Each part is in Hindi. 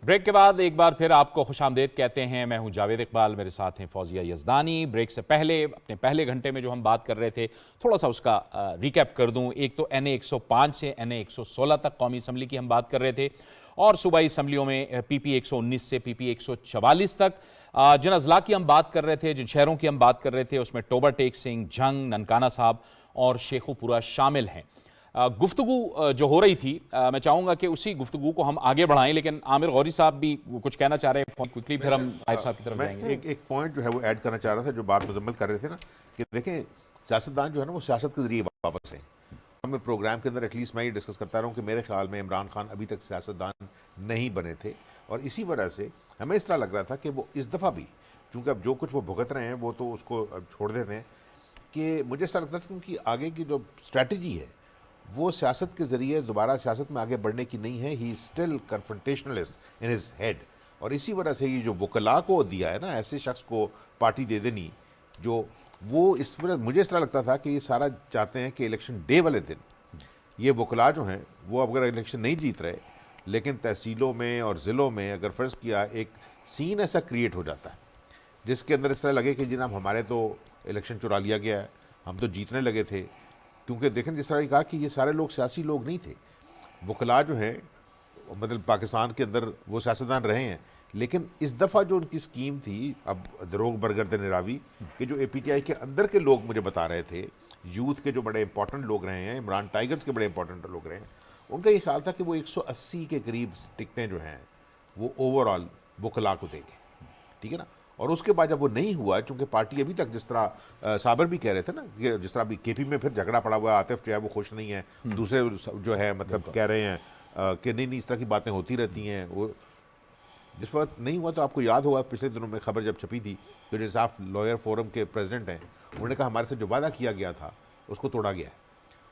ब्रेक के बाद एक बार फिर आपको खुशामदेद कहते हैं। मैं हूं जावेद इकबाल, मेरे साथ हैं फौजिया यज़दानी। ब्रेक से पहले अपने पहले घंटे में जो हम बात कर रहे थे थोड़ा सा उसका रिकैप कर दूं। एक तो NA 105 से NA 116 तक कौमी असम्बली की हम बात कर रहे थे, और सूबाई असम्बलियों में PP 119 से PP 144 तक जिन अजला की हम बात कर रहे थे, जिन शहरों की हम बात कर रहे थे, उसमें टोबर टेक सिंह, झंग, ननकाना साहब और शेखुपुरा शामिल हैं। गुफ्तगू जो हो रही थी, मैं चाहूँगा कि उसी गुफ्तगू को हम आगे बढ़ाएं, लेकिन आमिर गौरी साहब भी कुछ कहना चाह रहे हैं क्विकली, फिर हम ताहिर साहब की तरफ जाएंगे। एक पॉइंट जो है वो ऐड करना चाह रहा था, जो बात मुजम्मल कर रहे थे ना, कि देखें सियासतदान जो है ना वो सियासत के जरिए वापस है। हमें प्रोग्राम के अंदर एटलीस्ट मैं ये डिस्कस करता रहा हूँ कि मेरे ख्याल में इमरान खान अभी तक सियासतदान नहीं बने थे, और इसी वजह से हमें इस तरह लग रहा था कि वो इस दफ़ा भी, चूँकि अब जो कुछ वो भुगत रहे हैं वो तो उसको छोड़ देते हैं, कि मुझे इस तरह लगता था कि उनकी आगे की जो स्ट्रैटेजी है वो सियासत के ज़रिए दोबारा सियासत में आगे बढ़ने की नहीं है। He still confrontationalist in his head, और इसी वजह से ये जो वकला को दिया है ना, ऐसे शख्स को पार्टी दे देनी, जो वो इस वजह मुझे इस तरह लगता था कि ये सारा चाहते हैं कि इलेक्शन डे वाले दिन ये वकला जो हैं वो अगर इलेक्शन नहीं जीत रहे, लेकिन तहसीलों में और ज़िलों में अगर फ़र्ज़ किया एक सीन ऐसा क्रिएट हो जाता है जिसके अंदर इस तरह लगे कि जनाब हमारे तो इलेक्शन चुरा लिया गया है, हम तो जीतने लगे थे। क्योंकि देखें, जिस तरह कहा कि ये सारे लोग सियासी लोग नहीं थे, वकला जो हैं मतलब पाकिस्तान के अंदर वो सियासतदान रहे हैं, लेकिन इस दफ़ा जो उनकी स्कीम थी, अब दरोग बरगद निरावी कि जो APTI के अंदर के लोग मुझे बता रहे थे, यूथ के जो बड़े इंपॉर्टेंट लोग रहे हैं, इमरान टाइगर्स के बड़े इंपॉर्टेंट लोग रहे हैं, उनका ये ख्याल था कि वो 180 के करीब टिकटें जो हैं वो ओवरऑल वकला को देंगे, ठीक है ना। और उसके बाद जब वो नहीं हुआ, चूंकि पार्टी अभी तक जिस तरह साबर भी कह रहे थे ना, कि जिस तरह अभी KP में फिर झगड़ा पड़ा हुआ है, आतिफ जो है वो खुश नहीं है, दूसरे जो है मतलब कह रहे हैं कि नहीं इस तरह की बातें होती रहती हैं। वो जिस वक्त नहीं हुआ, तो आपको याद होगा पिछले दिनों में खबर जब छपी थी, जो इंसाफ लॉयर फोरम के प्रेसिडेंट हैं, उन्होंने कहा हमारे से जो वादा किया गया था उसको तोड़ा गया है,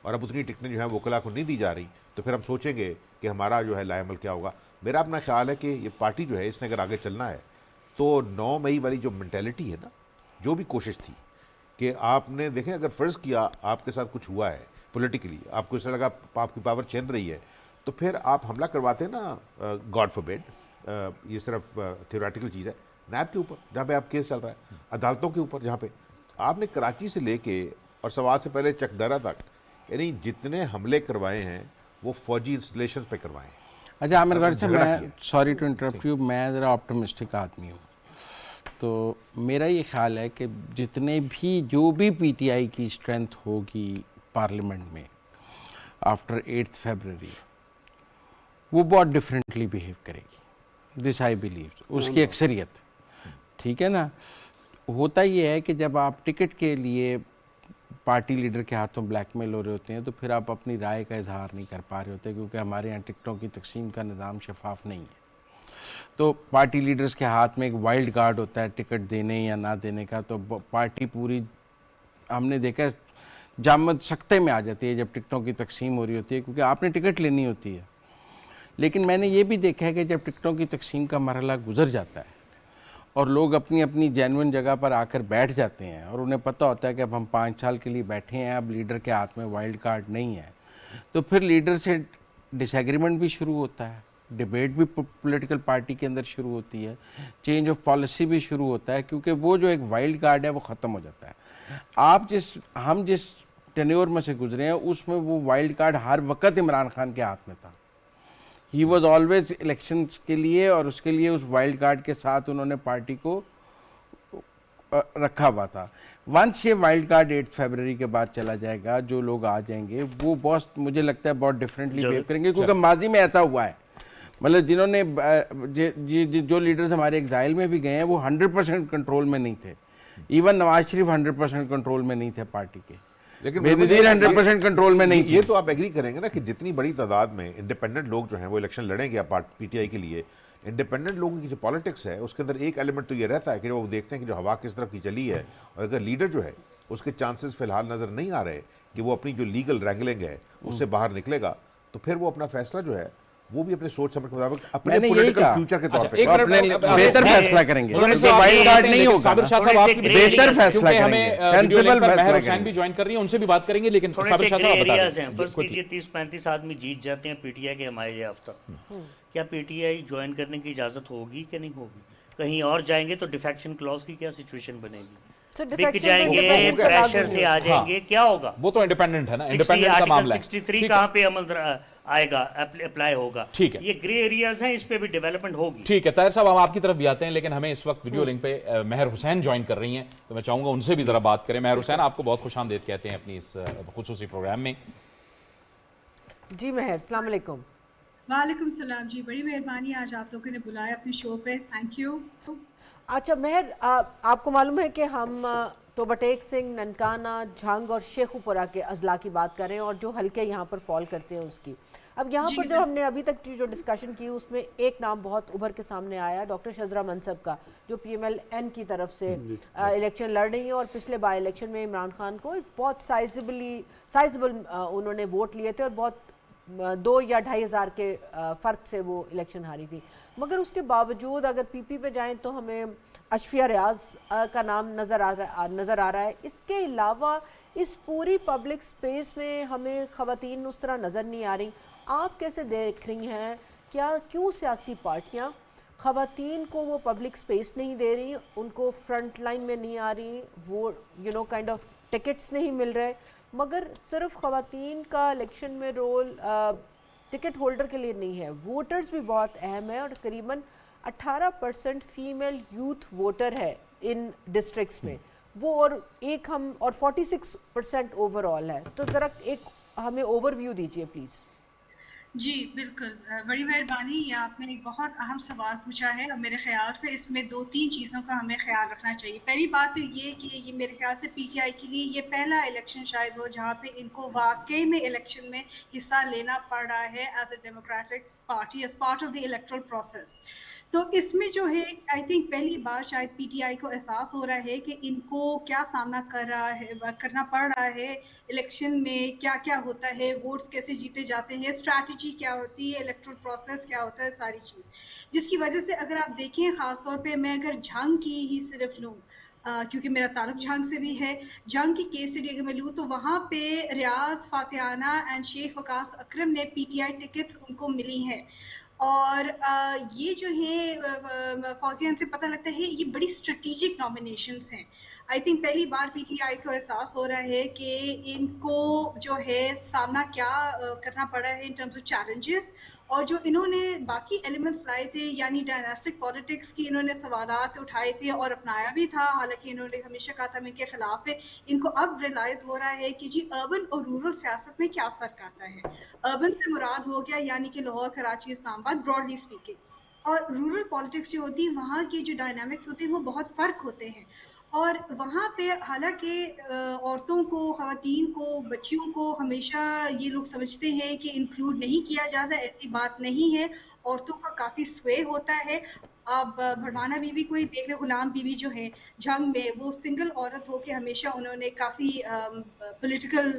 और अब उतनी टिकटें जो है वकला को नहीं दी जा रही, तो फिर हम सोचेंगे कि हमारा जो है लाएमल क्या होगा। मेरा अपना ख्याल है कि ये पार्टी जो है इसने अगर आगे चलना है तो 9 मई वाली जो मेंटेलिटी है ना, जो भी कोशिश थी कि आपने देखें, अगर फ़र्ज़ किया आपके साथ कुछ हुआ है पॉलिटिकली, आपको इस तरह लगा आपकी पावर छिन रही है, तो फिर आप हमला करवाते हैं ना, गॉड फॉरबिड, ये सिर्फ थियोरेटिकल चीज़ है, नैब के ऊपर जहाँ पे आप केस चल रहा है, अदालतों के ऊपर जहाँ पे आपने कराची से लेके और सवाल से पहले चकदरा तक, यानी जितने हमले करवाए हैं वो फौजी इंस्टॉलेशन पे करवाए हैं। अच्छा आमिर गौरी साहब, मैं सॉरी टू इंटरप्ट यू, मैं ज़रा ऑप्टिमिस्टिक आदमी हूँ, तो मेरा ये ख्याल है कि जितने भी जो भी PTI की स्ट्रेंथ होगी पार्लियामेंट में आफ्टर 8 फरवरी, वो बहुत डिफरेंटली बिहेव करेगी, दिस आई बिलीव, उसकी अक्सरियत, ठीक है ना। होता ये है कि जब आप टिकट के लिए पार्टी लीडर के हाथों ब्लैकमेल हो रहे होते हैं, तो फिर आप अपनी राय का इजहार नहीं कर पा रहे होते, क्योंकि हमारे यहाँ टिकटों की तकसीम का निज़ाम शफाफ नहीं है। तो पार्टी लीडर्स के हाथ में एक वाइल्ड कार्ड होता है टिकट देने या ना देने का, तो पार्टी पूरी, हमने देखा जामद सख्ते में आ जाती है जब टिकटों की तकसीम हो रही होती है, क्योंकि आपने टिकट लेनी होती है। लेकिन मैंने ये भी देखा है कि जब टिकटों की तकसीम का मरहला गुजर जाता है और लोग अपनी अपनी जेन्युइन जगह पर आकर बैठ जाते हैं, और उन्हें पता होता है कि अब हम 5 साल के लिए बैठे हैं, अब लीडर के हाथ में वाइल्ड कार्ड नहीं है, तो फिर लीडर से डिसएग्रीमेंट भी शुरू होता है, डिबेट भी पॉलिटिकल पार्टी के अंदर शुरू होती है, चेंज ऑफ पॉलिसी भी शुरू होता है, क्योंकि वो जो एक वाइल्ड कार्ड है वो ख़त्म हो जाता है। हम जिस टेन्योर में से गुजरे हैं उसमें वो वाइल्ड कार्ड हर वक्त इमरान खान के हाथ में था। ही वॉज ऑलवेज इलेक्शंस के लिए, और उसके लिए उस वाइल्ड कार्ड के साथ उन्होंने पार्टी को रखा हुआ था। वंस ये वाइल्ड कार्ड 8 फरवरी के बाद चला जाएगा, जो लोग आ जाएंगे वो बहुत, मुझे लगता है बहुत डिफरेंटली बिहेव करेंगे, क्योंकि माजी में ऐसा हुआ है, मतलब जिन्होंने जो लीडर्स हमारे एग्जाइल में भी गए हैं वो 100% कंट्रोल में नहीं थे, इवन नवाज शरीफ 100% कंट्रोल में नहीं थे पार्टी के, लेकिन बेनज़ीर 100% कंट्रोल में नहीं थे। ये तो आप एग्री करेंगे ना कि जितनी बड़ी तादाद में इंडिपेंडेंट लोग जो हैं वो इलेक्शन लड़ेंगे PTI के लिए, इंडिपेंडेंट लोगों की जो पॉलिटिक्स है उसके अंदर एक एलिमेंट तो ये रहता है कि वो देखते हैं कि जो हवा किस तरफ की चली है, और अगर लीडर जो है उसके चांसेस फिलहाल नज़र नहीं आ रहे कि वो अपनी जो लीगल रैंगलिंग है उससे बाहर निकलेगा, तो फिर वो अपना फैसला जो है वो भी अपने सोच समझ के मुताबिक अपने मैंने यही पॉलिटिकल कहा। फ्यूचर के तौर अच्छा, पे एक मिनट अपने में- बेहतर फैसला करेंगे मुजाहिर क्योंकि साहब, वाइल्ड आप कार्ड कहते हैं, नहीं लेकिन होगा साबिर ना। शाह साहब थोड़े आपकी से भी बेहतर क्योंकि फैसला हमें करेंगे, वीडियो सेंसिबल लिंक पर फैसला मेहर हुसैन करेंगे। भी ज्वाइन कर रही हैं, उनसे भी बात करेंगे, लेकिन थोड़े साबिर से शाह ग्रे साहब बता एरियाज दें हैं। जी, फर्स्ट quickly। कीजिए 30-35 आदमी जीत जाते हैं पीटीआई के हमारे याफ्ता, क्या पीटीआई ज्वाइन करने की इजाज़त होगी कि नहीं होगी? कहीं और जाएंगे तो डिफेक्शन क्लॉज की क्या सिचुएशन बनेगी? So बिक defection जाएंगे, तो defection पे लागू प्रेशर नहीं से आ होता। जाएंगे, क्या होगा? वो तो इंडिपेंडेंट है ना, 60 इंडिपेंडेंट का आर्टिकल मामला है। 63 ठीक है, कहाँ पे अमल आएगा, अप्लाई होगा? ठीक है। ये ग्रे एरियाज हैं, इस पे भी डेवलपमेंट होगी। ठीक है ताहिर साहब, हम आपकी तरफ भी आते हैं, लेकिन हमें इस वक्त वीडियो लिंक पे मेहर हुसैन ज्वाइन कर रही हैं, तो मैं चाहूंगा उनसे भी जरा बात करें। मेहर हुसैन, आपको बहुत खुशामदीद कहते हैं अपनी इस खुसूसी प्रोग्राम में। जी मेहर, अस्सलाम वालेकुम। वालेकुम सलाम जी, बड़ी मेहरबानी आज आप लोगों ने बुलाया अपने शो पे, थैंक यू। अच्छा मेहर, आपको मालूम है कि हम टोबटेक सिंह, ननकाना, झंग और शेखुपुरा के अजला की बात कर रहे हैं और जो हल्के यहाँ पर फॉल करते हैं उसकी। अब यहाँ जी, पर जो हमने अभी तक जो डिस्कशन की उसमें एक नाम बहुत उभर के सामने आया, डॉक्टर शजरा मनसब का, जो PMLN की तरफ से इलेक्शन लड़ रही है और पिछले बाय इलेक्शन में इमरान खान को एक बहुत साइजेबल उन्होंने वोट लिए थे और बहुत 2 या 2.5 हज़ार के फ़र्क से वो इलेक्शन हारी थी। मगर उसके बावजूद अगर PP पे जाएं तो हमें अशफिया रियाज का नाम नज़र आ रहा है। इसके अलावा इस पूरी पब्लिक स्पेस में हमें ख़वातीन उस तरह नज़र नहीं आ रही। आप कैसे देख रही हैं, क्यों सियासी पार्टियाँ ख़वातीन को वो पब्लिक स्पेस नहीं दे रही, उनको फ्रंट लाइन में नहीं आ रही, वो काइंड ऑफ टिकट्स नहीं मिल रहे, मगर सिर्फ ख़वातीन का इलेक्शन में रोल टिकट होल्डर के लिए नहीं है, वोटर्स भी बहुत अहम है और करीबन 18% फीमेल यूथ वोटर है इन डिस्ट्रिक्ट्स में वो, और 46% ओवरऑल है। तो ज़रा एक हमें ओवरव्यू दीजिए प्लीज़। जी बिल्कुल, बड़ी मेहरबानी, ये आपने एक बहुत अहम सवाल पूछा है और मेरे ख्याल से इसमें 2-3 चीज़ों का हमें ख्याल रखना चाहिए। पहली बात तो ये कि ये मेरे ख्याल से PTI के लिए ये पहला इलेक्शन शायद हो जहाँ पे इनको वाकई में इलेक्शन में हिस्सा लेना पड़ रहा है as a democratic party, as part of the electoral process. तो इसमें जो है आई थिंक पहली बार शायद PTI को एहसास हो रहा है कि इनको क्या सामना करना पड़ रहा है इलेक्शन में, क्या क्या होता है, वोट्स कैसे जीते जाते हैं, स्ट्रैटेजी क्या होती है, इलेक्टोरल प्रोसेस क्या होता है, सारी चीज़ जिसकी वजह से अगर आप देखें, ख़ास तौर पे मैं अगर झंग की ही सिर्फ लूँ, क्योंकि मेरा ताल्लुक झंग से भी है, झंग की केस स्टडी अगर मैं लूँ तो वहाँ पे रियाज फातियाना एंड शेख वकास अकरम ने PTI टिकट्स उनको मिली हैं। और ये जो है फौजियन से पता लगता है ये बड़ी स्ट्रेटेजिक नॉमिनेशंस हैं। आई थिंक पहली बार PTI को एहसास हो रहा है कि इनको जो है सामना क्या करना पड़ा है इन टर्म्स ऑफ चैलेंजेस, और जो इन्होंने बाकी एलिमेंट्स लाए थे यानी डायनास्टिक पॉलिटिक्स की इन्होंने सवालात उठाए थे और अपनाया भी था, हालांकि इन्होंने हमेशा कहा था मैं इनके खिलाफ है। इनको अब रियलाइज़ हो रहा है कि जी अर्बन और रूरल सियासत में क्या फ़र्क आता है। अर्बन से मुराद हो गया यानी कि लाहौर, कराची, इस्लामाबाद ब्रॉडली स्पीकिंग, और रूरल पॉलिटिक्स जो होती है वहाँ की जो डायनामिक्स होते हैं वो बहुत फ़र्क होते हैं। और वहाँ पे हालांकि औरतों को, ख़वातीन को, बच्चियों को हमेशा ये लोग समझते हैं कि इंक्लूड नहीं किया जाता, ऐसी बात नहीं है। औरतों का काफ़ी स्वे होता है। अब भरवाना बीबी को ही देख ले, गुलाम बीबी जो है झंग में, वो सिंगल औरत हो के हमेशा उन्होंने काफ़ी पॉलिटिकल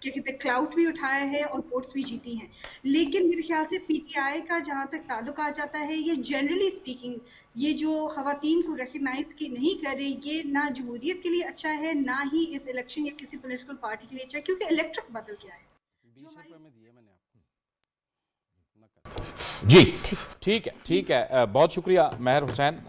क्या कहते हैं क्लाउड भी उठाया है और वोट्स भी जीती हैं। लेकिन मेरे ख्याल से PTI का जहाँ तक ताल्लुक आ जाता है, ये जनरली स्पीकिंग ये जो ख़वातीन को रिकग्नाइज की नहीं कर रही, ये ना जमहूरियत के लिए अच्छा है, ना ही इस इलेक्शन या किसी पॉलिटिकल पार्टी के लिए अच्छा है, क्योंकि इलेक्ट्रिक बदल गया है। जी ठीक है, बहुत शुक्रिया मेहर हुसैन,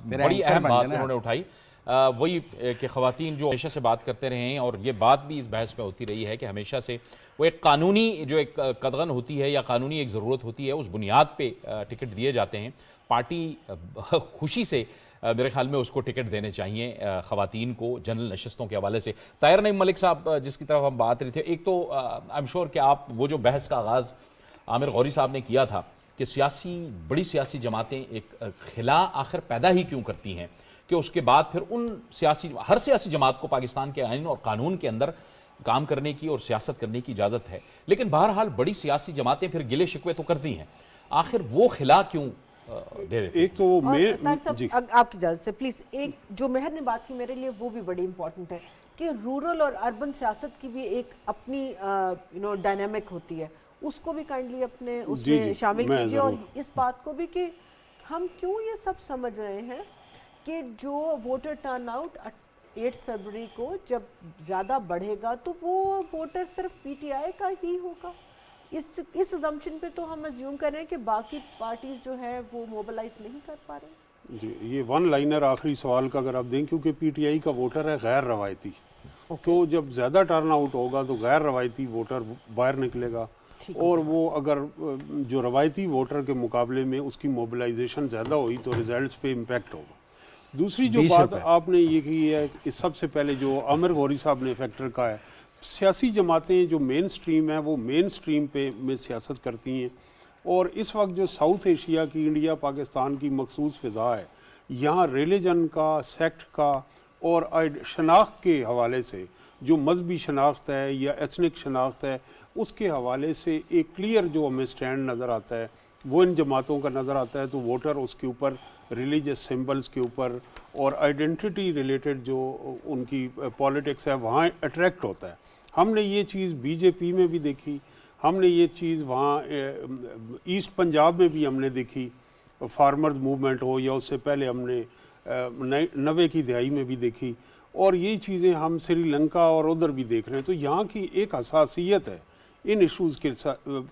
बड़ी अहम बात उन्होंने उठाई। वही कि ख़वातीन जो हमेशा से बात करते रहे हैं, और ये बात भी इस बहस में होती रही है कि हमेशा से वो एक कानूनी जो एक कदगन होती है या कानूनी एक ज़रूरत होती है, उस बुनियाद पे टिकट दिए जाते हैं। पार्टी खुशी से मेरे ख्याल में उसको टिकट देने चाहिए ख़वातीन को जनरल नशस्तों के हवाले से। ताहिर नईम मलिक साहब जिसकी तरफ हम बात रहे थे, एक तो आई एम श्योर कि आप वो जो बहस का आगाज़ आमिर गौरी साहब ने किया था कि बड़ी सियासी जमातें एक खिला आखिर पैदा ही क्यों करती हैं, कि उसके बाद फिर हर सियासी जमात को पाकिस्तान के आइन और कानून के अंदर काम करने की और सियासत करने की इजाज़त है, लेकिन बहरहाल बड़ी सियासी जमातें फिर गिले शिकवे तो करती हैं, आखिर वो खिला क्यों दे देती? एक तो जी आपकी इजाज़त से प्लीज़, एक जो मेहर ने बात की मेरे लिए वो भी बड़ी इंपॉर्टेंट है कि रूरल और अर्बन सियासत की भी एक अपनी डायनामिक होती है। उसको भी काइंडली अपने उसमें शामिल कीजिए, और इस बात को भी कि हम क्यों ये सब समझ रहे हैं कि जो वोटर टर्नआउट 8 फरवरी को जब ज़्यादा बढ़ेगा तो वो वोटर सिर्फ पीटीआई का ही होगा। इस अजम्पशन पे तो हम अज्यूम कर रहे हैं कि बाकी पार्टीज जो है वो मोबिलाइज नहीं कर पा रहे। जी, ये वन लाइनर आखिरी सवाल का अगर आप दें, क्योंकि पीटीआई का वोटर है गैर रवायती, तो जब ज़्यादा टर्न आउट होगा तो गैर रवायती वोटर बाहर निकलेगा, और वो अगर जो रवायती वोटर के मुकाबले में उसकी मोबिलाइजेशन ज़्यादा हुई तो रिजल्ट्स पे इम्पेक्ट होगा। दूसरी जो बात आपने ये की है कि सबसे पहले जो आमिर गौरी साहब ने फैक्टर का है, सियासी जमातें जो मेन स्ट्रीम है वो मेन स्ट्रीम पे में सियासत करती हैं, और इस वक्त जो साउथ एशिया की इंडिया पाकिस्तान की मखसूस फ़िज़ा है, यहाँ रिलीजन का, सेक्ट का और शनाख्त के हवाले से जो मजहबी शनाख्त है या एथनिक शनाख्त है उसके हवाले से एक क्लियर जो हमें स्टैंड नज़र आता है वो इन जमातों का नज़र आता है। तो वोटर उसके ऊपर रिलीजियस सिंबल्स के ऊपर और आइडेंटिटी रिलेटेड जो उनकी पॉलिटिक्स है वहाँ अट्रैक्ट होता है। हमने ये चीज़ बीजेपी में भी देखी, हमने ये चीज़ वहाँ ईस्ट पंजाब में भी हमने देखी, फार्मर्स मूवमेंट हो या उससे पहले हमने 90 की दहाई में भी देखी, और ये चीज़ें हम श्रीलंका और उधर भी देख रहे हैं। तो यहाँ की एक हसासियत है इन इश्यूज़ के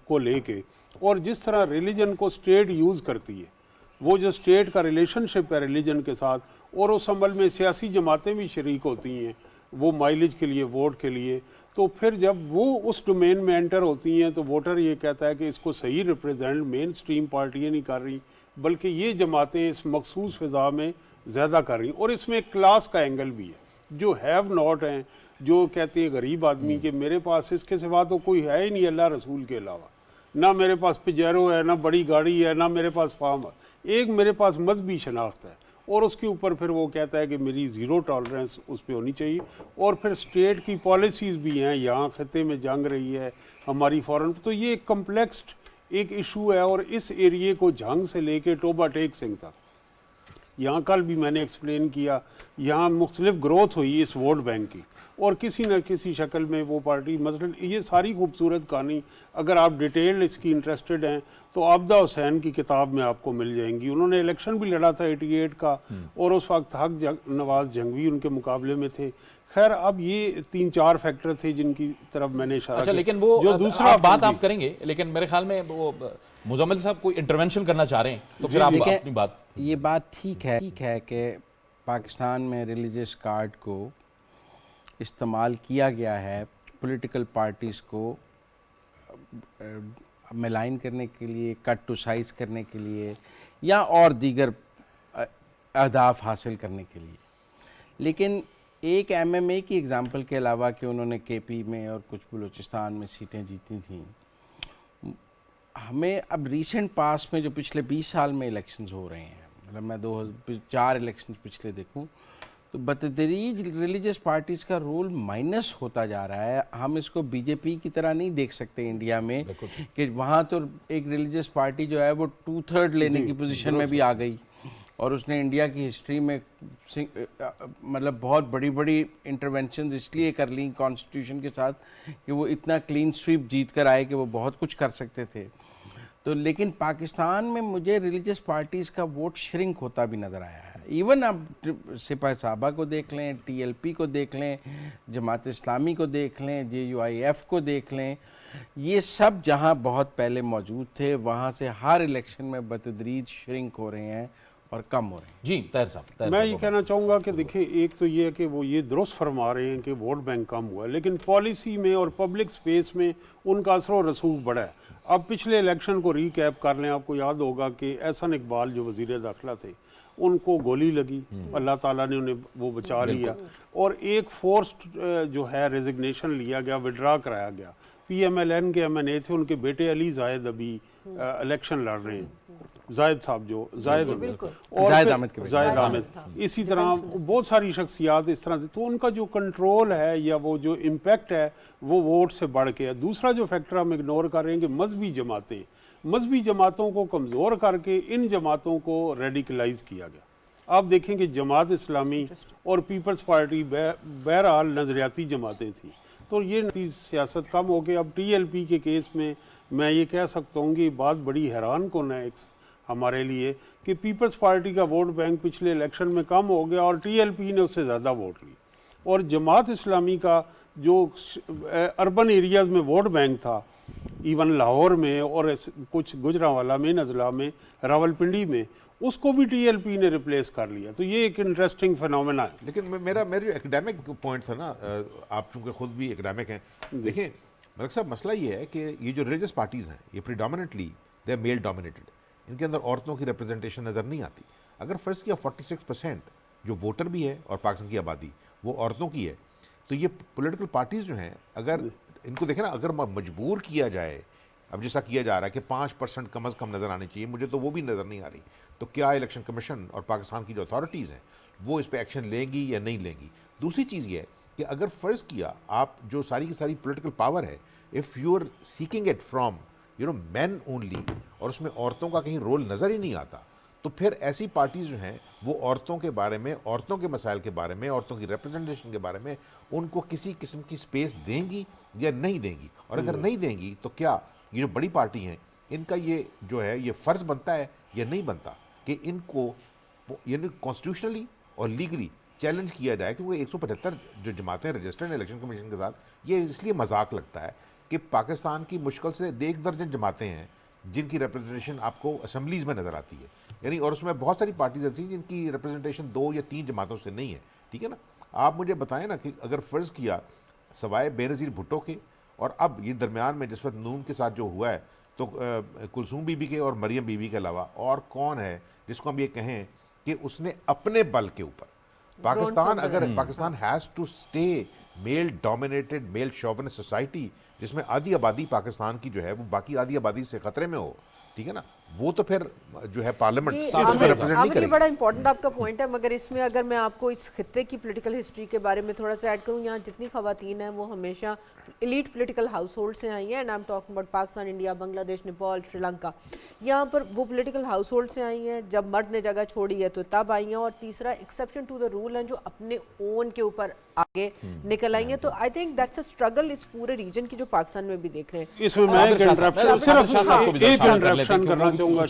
को लेके, और जिस तरह रिलीजन को स्टेट यूज़ करती है, वो जो स्टेट का रिलेशनशिप है रिलीजन के साथ, और उस अमल में सियासी जमातें भी शरीक होती हैं वो माइलेज के लिए, वोट के लिए, तो फिर जब वो उस डोमेन में एंटर होती हैं तो वोटर ये कहता है कि इसको सही रिप्रेजेंट मेन स्ट्रीम पार्टियाँ नहीं कर रही, बल्कि ये जमातें इस मखसूस फ़िज़ा में ज़्यादा कर रही। और इसमें एक क्लास का एंगल भी है, जो हैव नॉट हैं, जो कहते हैं गरीब आदमी कि मेरे पास इसके सिवा तो कोई है ही नहीं अल्लाह रसूल के अलावा, ना मेरे पास पिजेरो है, ना बड़ी गाड़ी है, ना मेरे पास फार्म है, एक मेरे पास मजहबी शनाख्त है, और उसके ऊपर फिर वो कहता है कि मेरी ज़ीरो टॉलरेंस उस पर होनी चाहिए। और फिर स्टेट की पॉलिसीज़ भी हैं, यहाँ खत्े में जंग रही है हमारी फॉरेन, तो ये एक कम्प्लेक्स एक इशू है। और इस एरिए को जंग से लेके टोबा टेक सिंह तक, यहाँ कल भी मैंने एक्सप्लेन किया, यहाँ मुख्तलिफ ग्रोथ हुई इस वोट बैंक की, और किसी न किसी शक्ल में वो पार्टी, मसलन ये सारी खूबसूरत कहानी अगर आप डिटेल इसकी इंटरेस्टेड हैं तो आबदा हुसैन की किताब में आपको मिल जाएंगी। उन्होंने इलेक्शन भी लड़ा था 88 का, और उस वक्त हक नवाज जंगवी उनके मुकाबले में थे। खैर, अब ये 3-4 फैक्टर थे जिनकी तरफ मैंने इशारा अच्छा, किया। लेकिन वो जो दूसरा बात आप करेंगे, लेकिन मेरे ख्याल में वो मुजम्मिल साहब कोई इंटरवेंशन करना चाह रहे हैं, तो फिर आप अपनी बात। ये बात ठीक है कि पाकिस्तान में रिलीजियस कार्ड को इस्तेमाल किया गया है पॉलिटिकल पार्टीज़ को मिलाइन करने के लिए, कट टू साइज करने के लिए, या और दीगर अहदाफ हासिल करने के लिए। लेकिन एक MMA की एग्ज़ाम्पल के अलावा कि उन्होंने KP में और कुछ बलूचिस्तान में सीटें जीती थीं, हमें अब रीसेंट पास में जो पिछले 20 साल में इलेक्शंस हो रहे हैं, मतलब मैं 2004 इलेक्शंस पिछले देखूं तो बतदरीज रिलीजियस पार्टीज़ का रोल माइनस होता जा रहा है। हम इसको BJP की तरह नहीं देख सकते इंडिया में कि वहाँ तो एक रिलीजियस पार्टी जो है वो 2/3 लेने की पोजीशन में भी आ गई, और उसने इंडिया की हिस्ट्री में मतलब बहुत बड़ी बड़ी इंटरवेंशंस इसलिए कर ली कॉन्स्टिट्यूशन के साथ कि वो इतना क्लीन स्वीप जीत कर आए कि वो बहुत कुछ कर सकते थे। तो लेकिन पाकिस्तान में मुझे रिलीजियस पार्टीज़ का वोट श्रिंक होता भी नज़र आया है। इवन आप सिपाही साहबा को देख लें, TLP को देख लें, जमात इस्लामी को देख लें, JUIF को देख लें, ये सब जहाँ बहुत पहले मौजूद थे वहाँ से हर इलेक्शन में बतदरीज श्रिंक हो रहे हैं और कम हो रहे हैं। जी ताहिर साहब, मैं ये कहना चाहूँगा कि देखिए, एक तो ये है कि वो ये दुरुस्त फरमा रहे हैं कि वोट बैंक कम हुआ है, लेकिन पॉलिसी में और पब्लिक स्पेस में उनका असर और रसूख बढ़ा है। अब पिछले इलेक्शन को रिकैप कर लें, आपको याद होगा कि एहसन इकबाल जो वज़ीर दाखिला थे उनको गोली लगी, अल्लाह ताला ने उन्हें वो बचा लिया, और एक फोर्स्ड जो है रेजिग्नेशन लिया गया, विड्रा कराया गया। PMLN के MNA थे, उनके बेटे अली जायद अभी इलेक्शन लड़ रहे हैं, जायद साहब जो जायद अहमद, इसी तरह बहुत सारी शख्सियात इस तरह से, तो उनका जो कंट्रोल है या वो जो इम्पैक्ट है वो वोट से बढ़ के है। दूसरा जो फैक्टर हम इग्नोर कर रहे हैं कि मजहबी जमातों को कमज़ोर करके इन जमातों को रेडिकलाइज किया गया। आप देखें कि जमात इस्लामी और पीपल्स पार्टी बहरहाल नज़रियाती जमातें थी, तो ये सियासत कम हो गई। अब TLP के केस में मैं ये कह सकता हूँ कि बात बड़ी हैरान कौन है हमारे लिए कि पीपल्स पार्टी का वोट बैंक पिछले इलेक्शन में कम हो गया और टीएलपी ने उससे ज़्यादा वोट ली, और जमात इस्लामी का जो अर्बन एरियाज़ में वोट बैंक था, इवन लाहौर में और कुछ गुजरांवाला में, नज़ला में, रावलपिंडी में, उसको भी टीएलपी ने रिप्लेस कर लिया। तो ये एक इंटरेस्टिंग फिनोमेना है। लेकिन मेरा एकेडमिक पॉइंट था ना, आप चूंकि खुद भी एकेडमिक हैं, देखें मलिक साहब, मसला ये है कि ये जो रिलीजियस पार्टीज़ हैं ये predominantly they are male dominated, इनके अंदर औरतों की रिप्रेजेंटेशन नज़र नहीं आती। अगर फ़र्ज़ किया 46% जो वोटर भी है और पाकिस्तान की आबादी वो औरतों की है, तो ये पॉलिटिकल पार्टीज़ जो हैं अगर इनको देखें ना, अगर मजबूर किया जाए, अब जैसा किया जा रहा है कि 5% कम अज़ कम नज़र आनी चाहिए, मुझे तो वो भी नज़र नहीं आ रही, तो क्या इलेक्शन कमीशन और पाकिस्तान की जो अथॉरिटीज़ हैं वो इस पर एक्शन लेंगी या नहीं लेंगी। दूसरी चीज़ ये है कि अगर फ़र्ज़ किया आप जो सारी की सारी पॉलिटिकल पावर है, if you are seeking it from men only, और उसमें औरतों का कहीं रोल नज़र ही नहीं आता, तो फिर ऐसी पार्टीज़ जो हैं वो औरतों के बारे में, औरतों के मसाइल के बारे में, औरतों की रिप्रेजेंटेशन के बारे में उनको किसी किस्म की स्पेस देंगी या नहीं देंगी। और अगर नहीं देंगी तो क्या ये जो बड़ी पार्टी हैं इनका ये जो है ये फ़र्ज़ बनता है या नहीं बनता कि इनको यानी कॉन्स्टिट्यूशनली और लीगली चैलेंज किया जाए, क्योंकि 175 जो जमातें रजिस्टर्ड इलेक्शन कमीशन के साथ, ये इसलिए मजाक लगता है कि पाकिस्तान की मुश्किल से 1 दर्जन जमातें हैं जिनकी रिप्रेजेंटेशन आपको असम्बलीज़ में नज़र आती है, यानी, और उसमें बहुत सारी पार्टीज ऐसी हैं जिनकी रिप्रेजेंटेशन 2 या 3 जमातों से नहीं है, ठीक है ना। आप मुझे बताएं ना कि अगर फ़र्ज़ किया सवाए बेनज़ीर भुट्टो के और अब ये दरमियान में जिस वक्त नून के साथ जो हुआ है, तो कुलसूम बीबी के और मरियम बीबी के अलावा और कौन है जिसको हम ये कहें कि उसने अपने बल के ऊपर पाकिस्तान, अगर Pakistan has to stay male dominated, male chauvinist society, जिसमें आधी आबादी पाकिस्तान की जो है वो बाकी आधी आबादी से खतरे में हो, ठीक है ना, वो तो फिर जो है पार्लियामेंट इसमें रिप्रेजेंट नहीं करेगी। बड़ा इंपॉर्टेंट आपका पॉइंट है, मगर इसमें अगर मैं आपको इस खित्ते की पॉलिटिकल हिस्ट्री के बारे में थोड़ा सा ऐड करूं, यहाँ जितनी खवातीन हैं वो हमेशा एलीट पॉलिटिकल हाउस होल्ड से आई हैं, and I am talking about Pakistan, India, Bangladesh, Nepal, Sri Lanka. यहाँ पर वो पॉलिटिकल हाउस होल्ड से आई हैं, जब मर्द ने जगह छोड़ी है तो तब आई हैं, और तीसरा एक्सेप्शन टू द रूल हैं जो अपने ओन के ऊपर आगे निकल आई हैं। तो I think that's a struggle इस पूरे रीजन की जो पाकिस्तान में भी देख रहे हैं। इसमें मैं एक इंटरप्शन करना चाहूँगा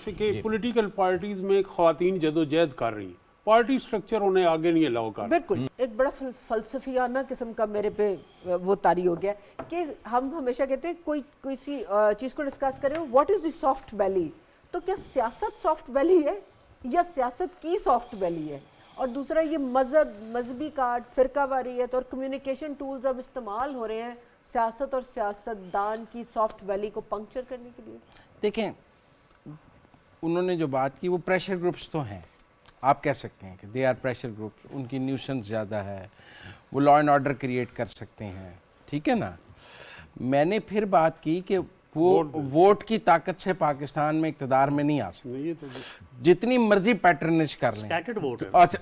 कि पॉलिटिकल पार्टीज में ख़वातीन जदोजहद कर रही, पार्टी स्ट्रक्चर उन्हें आगे नहीं अलाउ कर। बिल्कुल, एक बड़ा फलसफियाना किस्म का मेरे पे वो तारी हो गया कि हम हमेशा कहते हैं कोई सी चीज़ को डिस्कस करें, what is the soft valley, तो क्या सियासत सॉफ्ट वैली है या सियासत की सॉफ्ट वैली है। और दूसरा ये मजहबी कार्ड, फ़िरका वारियत और कम्युनिकेशन टूल्स अब इस्तेमाल हो रहे हैं सियासत और सियासतदान की सॉफ्ट वैली को पंक्चर करने के लिए। देखें, उन्होंने जो बात की वो प्रेशर ग्रुप्स तो हैं, आप कह सकते हैं कि दे आर प्रेशर ग्रुप्स, उनकी न्यूसेंस ज़्यादा है, वो लॉ एंड ऑर्डर क्रिएट कर सकते हैं, ठीक है ना। मैंने फिर बात की कि वो वोट की ताकत से पाकिस्तान में इक़्तिदार में नहीं आ सकते, जितनी मर्जी पैटर्नेज कर लें। अच्छा,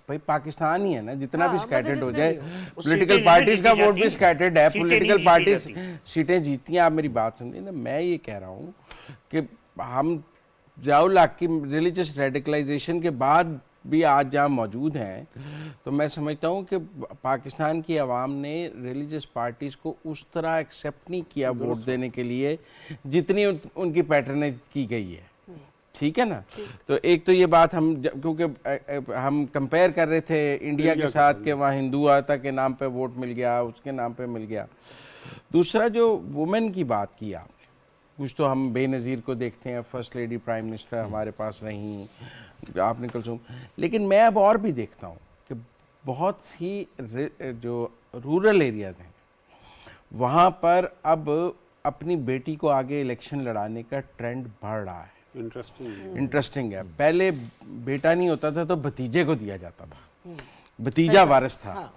भाई पाकिस्तान ही है ना, जितना भी स्कैटर्ड हो जाए, पॉलिटिकल पार्टीज का वोट भी स्कैटर्ड है, पॉलिटिकल पार्टीज सीटें जीतती हैं। आप मेरी बात सुनिए ना, मैं ये कह रहा हूँ कि हम ज़ियाउल-हक़ की रिलीजियस रेडिकलाइजेशन के बाद भी आज जहाँ मौजूद हैं, तो मैं समझता हूँ कि पाकिस्तान की आवाम ने रिलीजियस पार्टीज़ को उस तरह एक्सेप्ट नहीं किया वोट देने के लिए जितनी उनकी पैटर्नेज की गई है, ठीक है ना। तो एक तो ये बात हम, क्योंकि हम कंपेयर कर रहे थे इंडिया के साथ कि वहाँ हिंदू आता के नाम पे वोट मिल गया, उसके नाम पे मिल गया। दूसरा जो वुमेन की बात की आपने, कुछ तो हम बेनज़ीर को देखते हैं, फर्स्ट लेडी प्राइम मिनिस्टर हमारे पास रहीं, आपने कुलसूम, लेकिन मैं अब और भी देखता हूँ कि बहुत ही जो रूरल एरियाज हैं वहाँ पर अब अपनी बेटी को आगे इलेक्शन लड़ाने का ट्रेंड बढ़ रहा है। इंटरेस्टिंग है। पहले बेटा नहीं होता था तो भतीजे को दिया जाता था, भतीजा वारिस था,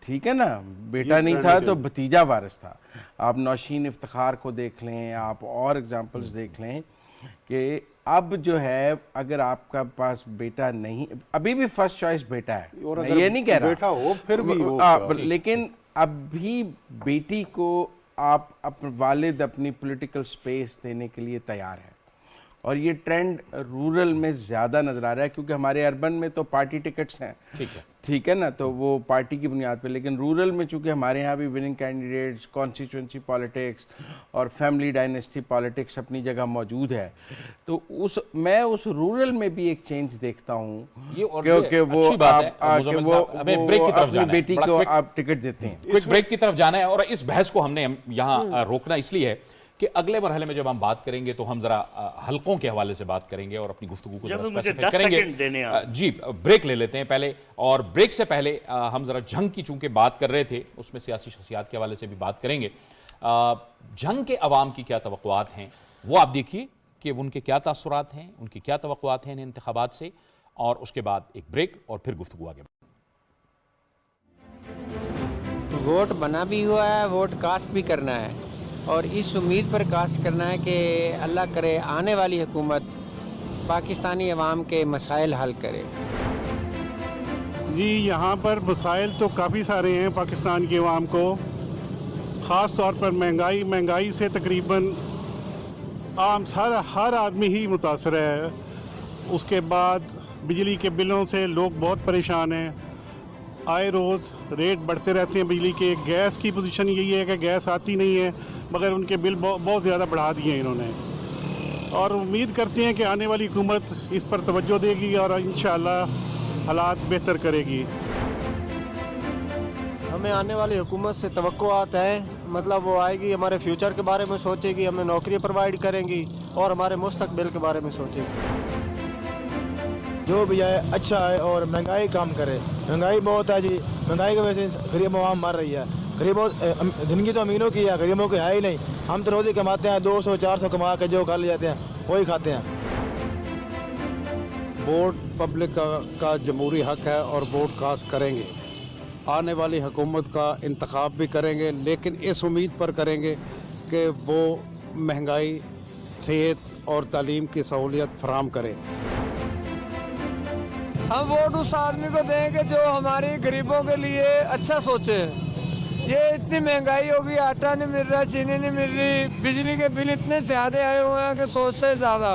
ठीक है ना, बेटा नहीं था तो भतीजा वारिस था। आप नौशीन इफ्तिखार को देख लें, आप और एग्जांपल्स देख लें कि अब जो है अगर आपका पास बेटा नहीं, अभी भी फर्स्ट चॉइस बेटा है, मैं ये नहीं कह रहा बेटा हो फिर भी लेकिन अब भी बेटी को आप अपने वालिद अपनी पॉलिटिकल स्पेस देने के लिए तैयार है, और ये ट्रेंड रूरल में ज़्यादा नज़र आ रहा है, क्योंकि हमारे अर्बन में तो पार्टी टिकट्स हैं, ठीक है ना, तो वो पार्टी की बुनियाद पे। लेकिन रूरल में चूंकि हमारे यहाँ भी विनिंग कैंडिडेट्स, कॉन्स्टिट्यूंसी पॉलिटिक्स और फैमिली डायनेस्टी पॉलिटिक्स अपनी जगह मौजूद है, तो मैं उस रूरल में भी एक चेंज देखता हूँ, क्योंकि वो हमें ब्रेक की तरफ अपनी जाना है, बेटी बड़ा को quick- आप टिकट देते हैं। क्विक ब्रेक की तरफ जाना है। और इस बहस को हमने यहाँ रोकना इसलिए है कि अगले मरहले में जब हम बात करेंगे तो हम जरा हलकों के हवाले से बात करेंगे और अपनी गुफ्तगू को जब जरा मुझे स्पेसिफाई 10 करेंगे। सेकंड देने आप। जी, ब्रेक ले लेते हैं पहले। और ब्रेक से पहले हम जरा जंग की चूंकि बात कर रहे थे, उसमें सियासी शख्सियात के हवाले से भी बात करेंगे। जंग के अवाम की क्या तवक्कुआत हैं वो आप देखिए कि उनके क्या तासुरात हैं, उनकी क्या तवक्कुआत हैं इन इंतखाबात से, और उसके बाद एक ब्रेक और फिर गुफ्तगू आगे। वोट बना भी हुआ है, वोट कास्ट भी करना है, और इस उम्मीद पर कास्ट करना है कि अल्लाह करे आने वाली हुकूमत पाकिस्तानी अवाम के मसाइल हल करे। जी, यहाँ पर मसाइल तो काफ़ी सारे हैं पाकिस्तान के अवाम को, ख़ास तौर पर महंगाई से तकरीबन हर आदमी ही मुतासर है। उसके बाद बिजली के बिलों से लोग बहुत परेशान हैं, आए रोज़ रेट बढ़ते रहते हैं बिजली के। गैस की पोजीशन यही है कि गैस आती नहीं है, मगर उनके बिल बहुत ज़्यादा बढ़ा दिए हैं इन्होंने, और उम्मीद करते हैं कि आने वाली हुकूमत इस पर तवज्जो देगी और इंशाअल्लाह हालात बेहतर करेगी। हमें आने वाली हुकूमत से तवक्कुआत हैं, मतलब वो आएगी, हमारे फ्यूचर के बारे में सोचेगी, हमें नौकरी प्रोवाइड करेंगी और हमारे मुस्तकबिल के बारे में सोचेगी। जो भी आए अच्छा है और महंगाई कम करे। महंगाई बहुत है जी, महंगाई की वजह से गरीब आवाम मर रही है। गरीबों जिंदगी तो अमीरों की है, गरीबों की है ही नहीं। हम तो रोज़ ही कमाते हैं, 200-400 कमा के जो खा ले जाते हैं वही खाते हैं। वोट पब्लिक का जमहूरी हक है और वोट कास्ट करेंगे। आने वाली हुकूमत का इंतखाब भी करेंगे, लेकिन इस उम्मीद पर करेंगे कि वो महंगाई, सेहत और तालीम की सहूलियत फराम करें। हम वोट उस आदमी को देंगे जो हमारे गरीबों के लिए अच्छा सोचे। ये इतनी महंगाई होगी, आटा नहीं मिल रहा, चीनी नहीं मिल रही, बिजली के बिल इतने ज़्यादा आए हुए हैं कि सोचते ज़्यादा।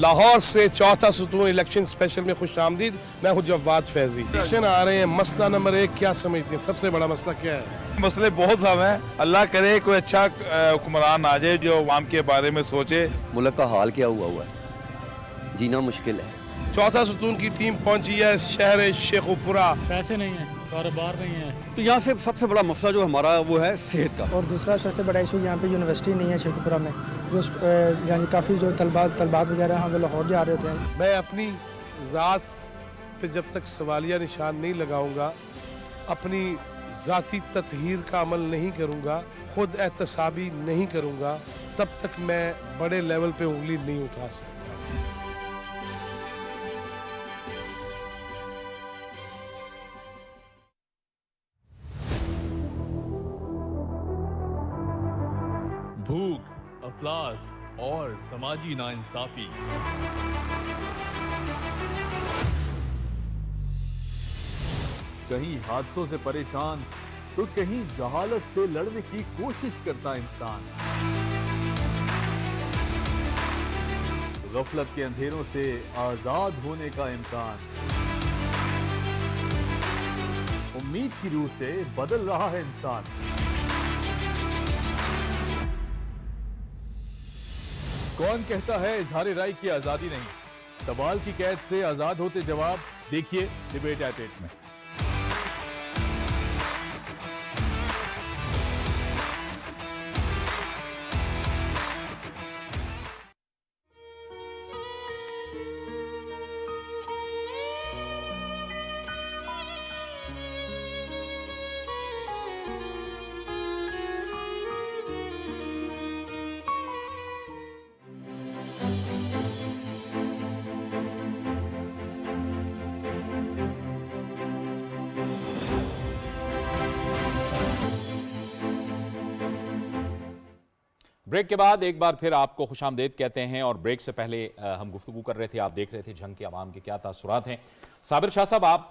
लाहौर से चौथा सुतून इलेक्शन स्पेशल में खुश आमदीद। मैं हूँ जवाद फैजी। इलेक्शन आ रहे हैं, मसला नंबर 1 क्या समझते हैं, सबसे बड़ा मसला क्या है? मसले बहुत ज़्यादा हैं। अल्लाह करे कोई अच्छा हुक्मरान आ जाए जो अवाम के बारे में सोचे। मुल्क का हाल क्या हुआ है, जीना मुश्किल है। चौथा सुतून की टीम पहुंची है शहर शेखुपुरा। पैसे नहीं है, कारोबार नहीं है, तो यहाँ से सबसे बड़ा मसला जो हमारा वो है सेहत का। और दूसरा सबसे बड़ा इशू यहाँ पे यूनिवर्सिटी नहीं है शेखुपुरा में, जो यानी काफ़ी जो तलबात वगैरह हैं वो लाहौर जा रहे होते हैं। मैं अपनी ज़ात पे जब तक सवालिया निशान नहीं लगाऊंगा, अपनी ज़ाती ततहीर का अमल नहीं करूंगा, खुद एहतसाबी नहीं करूंगा, तब तक मैं बड़े लेवल पे उंगली नहीं उठा सकता। भूख, अफलास और समाजी नाइंसाफी। कहीं हादसों से परेशान तो कहीं जहालत से लड़ने की कोशिश करता इंसान। गफलत के अंधेरों से आजाद होने का इम्कान। उम्मीद की रूह से बदल रहा है इंसान। कौन कहता है इजहार राय की आजादी नहीं? सवाल की कैद से आजाद होते जवाब देखिए डिबेट एट 8 में। ब्रेक के बाद एक बार फिर आपको खुशामदीद कहते हैं। और ब्रेक से पहले हम गुफ्तगू कर रहे थे, आप देख रहे थे जंग के अवाम के क्या तासुरात हैं। साबिर शाह साहब, आप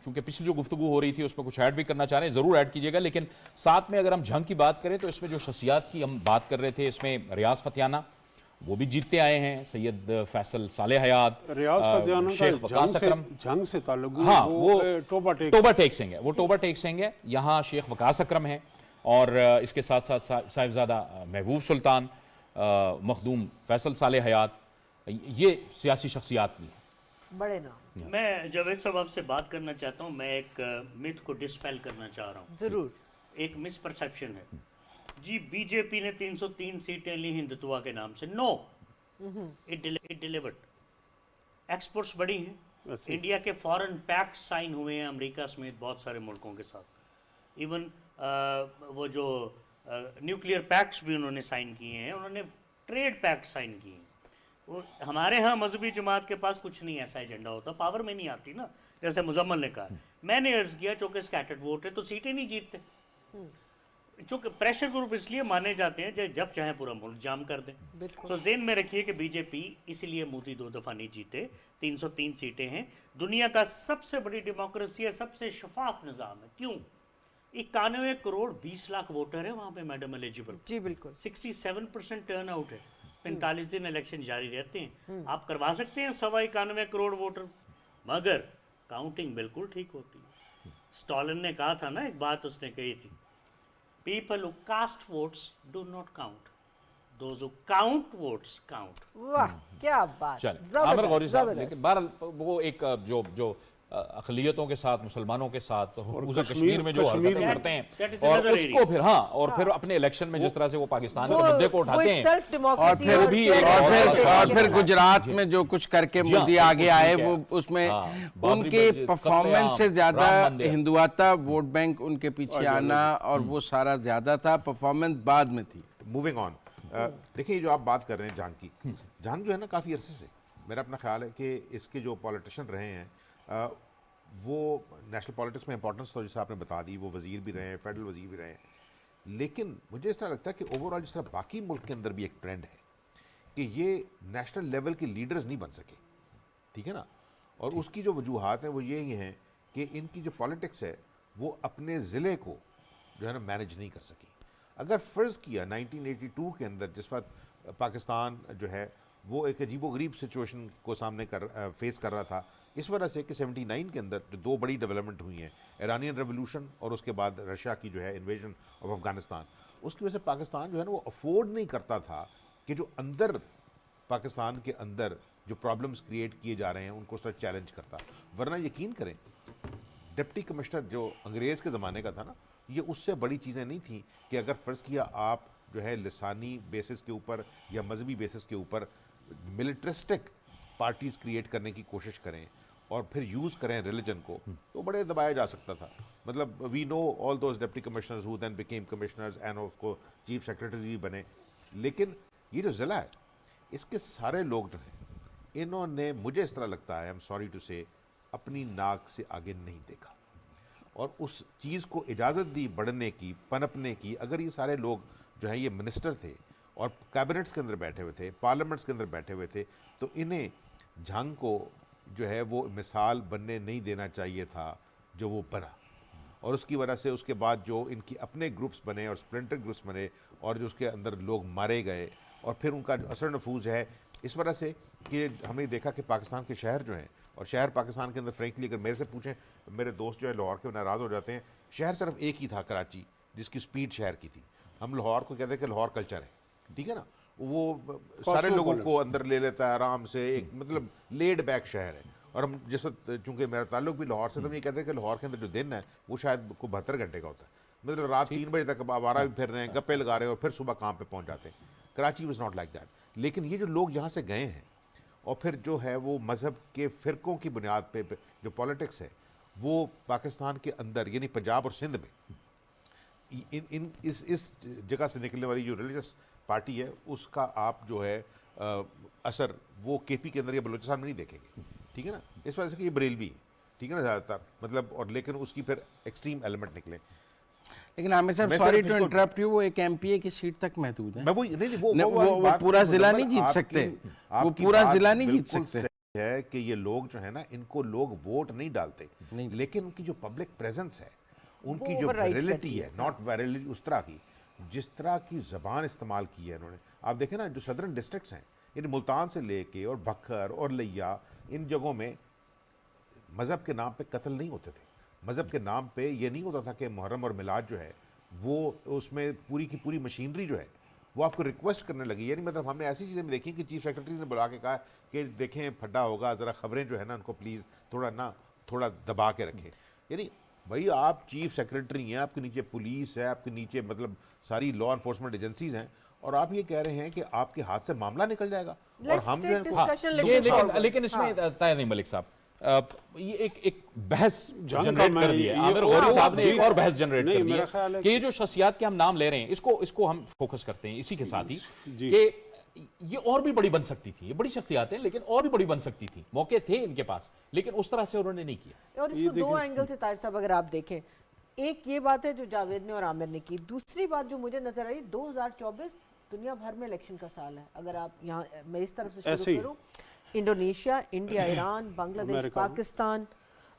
चूंकि पिछली जो गुफ्तगू हो रही थी उसमें कुछ ऐड भी करना चाह रहे हैं, ज़रूर ऐड कीजिएगा। लेकिन साथ में अगर हम जंग की बात करें तो इसमें जो शख्सियात की हम बात कर रहे थे, इसमें रियाज फतियाना वो भी जीतते आए हैं, सैयद फैसल साले हयात, रियाज फतियाना शेख वकास अकरम, जंग से ताल्लुक, हाँ वो टोबा टेक सिंह है, वो टोबा टेक सिंह है। यहाँ शेख वकास अकरम है और इसके साथ साथ साहिबजादा महबूब सुल्तान, मखदूम फैसल साले हयात, ये सियासी शख्सियात भी हैं, बड़े नाम। मैं जावेद साहब आपसे बात करना चाहता हूँ। मैं एक मिथ को डिस्पेल करना चाह रहा हूँ। जरूर। एक मिसपरसेप्शन है जी, बीजेपी ने 303 सीटें ली हिंदुत्वा के नाम से। No, it delivered. एक्सपोर्ट्स बढ़ी हैं। इंडिया के फॉरेन पैक्ट साइन हुए हैं अमेरिका समेत बहुत सारे मुल्कों के साथ। इवन वो जो न्यूक्लियर पैक्ट्स भी उन्होंने साइन किए हैं, उन्होंने ट्रेड पैक्ट साइन किए हैं। वो हमारे यहाँ मजहबी जमात के पास कुछ नहीं ऐसा एजेंडा होता, पावर में नहीं आती ना, जैसे मुजम्मल ने कहा। मैंने अर्ज किया चूँकि स्कैटर्ड वोट है तो सीटें नहीं जीतते। चूँकि प्रेशर ग्रुप इसलिए माने जाते हैं जब चाहे पूरा मुल्क जाम कर दें। तो ज़हन में रखिए कि बीजेपी इसलिए मोदी 2 दफ़ा नहीं जीते। 303 सीटें हैं, दुनिया का सबसे बड़ी डेमोक्रेसी है, सबसे शफाफ निज़ाम है। क्यों? 91 करोड़ 20 लाख वोटर है वहाँ पे मैडम एलिजिबल। जी बिल्कुल। 67% टर्न आउट है। 45 दिन इलेक्शन जारी रहते हैं। आप करवा सकते हैं 91 करोड़ वोटर, मगर काउंटिंग बिल्कुल ठीक होती है। स्टॉलिन ने कहा था ना, एक बात उसने कही थी, people who cast votes do not count, those who count votes count। वाह क्या बात। चलिए आमिर गौरी साहब, लेकिन बहरहाल वो एक जो अक़लियतों के साथ, मुसलमानों के साथ उसे कश्मीर में जो हरकतें करते हैं और उसको फिर और फिर अपने इलेक्शन में जिस तरह से वो पाकिस्तान के मुद्दे को उठाते हैं और फिर गुजरात में जो कुछ करके मोदी आगे आए, वो उसमें उनके परफॉर्मेंस से ज्यादा हिंदुआता वोट बैंक उनके पीछे आना और वो सारा ज्यादा था, परफॉर्मेंस बाद में थी। मूविंग ऑन, देखिए जो आप बात कर रहे हैं जंग की, जंग जो है ना काफ़ी अरसे से, मेरा अपना ख्याल है कि इसके जो पॉलिटिशियन रहे हैं वो नेशनल पॉलिटिक्स में इंपॉर्टेंस तो जैसे आपने बता दी, वो वज़ीर भी रहे हैं, फेडरल वज़ीर भी रहे हैं। लेकिन मुझे इस तरह लगता है कि ओवरऑल जिस तरह बाकी मुल्क के अंदर भी एक ट्रेंड है कि ये नेशनल लेवल के लीडर्स नहीं बन सके, ठीक है ना। और उसकी जो वजूहात हैं वो यही हैं कि इनकी जो पॉलिटिक्स है वो अपने ज़िले को जो है ना मैनेज नहीं कर सकी। अगर फ़र्ज़ किया 1982 के अंदर जिस वक्त पाकिस्तान जो है वो एक अजीबोगरीब सिचुएशन को सामने फेस कर रहा था, इस वजह से कि 79 के अंदर जो 2 बड़ी डेवलपमेंट हुई हैं, ईरानियन रेवोल्यूशन और उसके बाद रशिया की जो है इन्वेजन ऑफ अफगानिस्तान, उसकी वजह से पाकिस्तान जो है ना वो अफोर्ड नहीं करता था कि जो अंदर पाकिस्तान के अंदर जो प्रॉब्लम्स क्रिएट किए जा रहे हैं उनको उस तरह चैलेंज करता। वरना यकीन करें, डिप्टी कमिश्नर जो अंग्रेज़ के ज़माने का था ना, ये उससे बड़ी चीज़ें नहीं थी कि अगर फ़र्ज़ किया आप जो है लिसानी बेसिस के ऊपर या मजहबी बेसिस के ऊपर मिलिट्रिस्टिक पार्टीज़ क्रिएट करने की कोशिश करें और फिर यूज़ करें रिलीजन को, तो बड़े दबाया जा सकता था। मतलब we know all those deputy commissioners who then became commissioners and उसको चीफ सेक्रेटरी भी बने। लेकिन ये जो ज़िला है, इसके सारे लोग जो हैं, इन्होंने मुझे इस तरह लगता है, आई एम सॉरी टू से, अपनी नाक से आगे नहीं देखा और उस चीज़ को इजाज़त दी बढ़ने की, पनपने की। अगर ये सारे लोग जो हैं ये मिनिस्टर थे और कैबिनेट्स के अंदर बैठे हुए थे, पार्लियामेंट्स के अंदर बैठे हुए थे, तो इन्हें जंग को जो है वो मिसाल बनने नहीं देना चाहिए था जो वो बना। और उसकी वजह से उसके बाद जो इनकी अपने ग्रुप्स बने और स्प्लिंटर ग्रुप्स बने और जो उसके अंदर लोग मारे गए और फिर उनका असर नफूज है इस वजह से कि हमने देखा कि पाकिस्तान के शहर जो हैं, और शहर पाकिस्तान के अंदर फ्रेंकली अगर मेरे से पूछें, मेरे दोस्त जो है लाहौर के नाराज़ हो जाते हैं, शहर सिर्फ एक ही था कराची, जिसकी स्पीड शहर की थी। हम लाहौर को कहते हैं कि लाहौर कल्चर है, ठीक है ना, वो सारे लोगों को अंदर ले लेता है आराम से, एक मतलब लेड बैक शहर है। और हम जिस वक्त, चूँकि मेरा ताल्लुक भी लाहौर से, तो हम ये कहते हैं कि लाहौर के अंदर जो दिन है वो शायद को 72 घंटे का होता है। मतलब रात 3 बजे तक आवारा भी फिर रहे हैं, गप्पे लगा रहे हैं और फिर सुबह काम पे पहुंच जाते हैं। Karachi was not like that. लेकिन ये जो लोग यहाँ से गए हैं और फिर जो है वो मज़हब के फ़िरक़ों की बुनियाद पे जो पॉलिटिक्स है वो पाकिस्तान के अंदर यानी पंजाब और सिंध में इस जगह से निकलने वाली जो रिलीजियस पार्टी है उसका आप जो है असर वो केपी के अंदर या बलूचिस्तान में नहीं देखेंगे, ठीक है ना। इस वजह से कि ये बरेलवी, ठीक है ना, ज़्यादातर मतलब, और लेकिन उसकी फिर एक्सट्रीम एलिमेंट निकले। लेकिन आमिर साहब, सॉरी टू इंटरप्ट यू, वो एक एमपीए की सीट तक महदूद है। मैं वो पूरा जिला नहीं जीत सकते, वो पूरा जिला नहीं जीत सकते। है कि ये लोग जो है ना, इनको लोग वोट नहीं डालते, लेकिन उनकी जो पब्लिक प्रेजेंस है, उनकी जो वायरलिटी है, नॉट वायरलिटी उस तरह की, जिस तरह की जबान इस्तेमाल की है इन्होंने। आप देखें ना, जो सदर्न डिस्ट्रिक्ट्स हैं, यानी मुल्तान से लेके और बखर और लिया, इन जगहों में मज़हब के नाम पे कत्ल नहीं होते थे। मज़हब के नाम पे ये नहीं होता था कि मुहर्रम और मिलाद जो है वो उसमें पूरी की पूरी मशीनरी जो है वो आपको रिक्वेस्ट करने लगी। यानी मतलब हमने ऐसी चीज़ें भी देखी कि चीफ सेक्रेटरी ने बुला के कहा कि देखें फड्डा होगा, ज़रा खबरें जो है ना उनको प्लीज़ थोड़ा दबा के रखें। यानी भाई आप चीफ सेक्रेटरी हैं, आपके नीचे पुलिस है, आपके नीचे मतलब सारी लॉ इन्फोर्समेंट एजेंसीज हैं, और आप ये कह रहे हैं कि आपके हाथ से मामला निकल जाएगा। और हम लेकिन इसमें ताहिर नहीं मलिक साहब, ये एक बहस जनरेट कर दी है आमिर गौरी साहब ने, एक और बहस जनरेट कर दी है कि ये जो शख्सियत के हम नाम ले रहे हैं, इसको हम फोकस करते हैं इसी के साथ ही कि ये और भी बड़ी बन सकती थी। ये बड़ी शख्सियत हैं, लेकिन और भी बड़ी बन सकती थी, मौके थे इनके पास, लेकिन उस तरह से उन्होंने नहीं किया। और इसको दो एंगल से ताहिर साहब अगर आप देखें, एक ये बात है जो जावेद ने और आमिर ने की, दूसरी बात जो मुझे नजर आई, 2024 दुनिया भर में इलेक्शन का साल है। अगर आप यहाँ, मैं इस तरफ से शुरू करूँ, Indonesia, India, Iran, Bangladesh, Pakistan,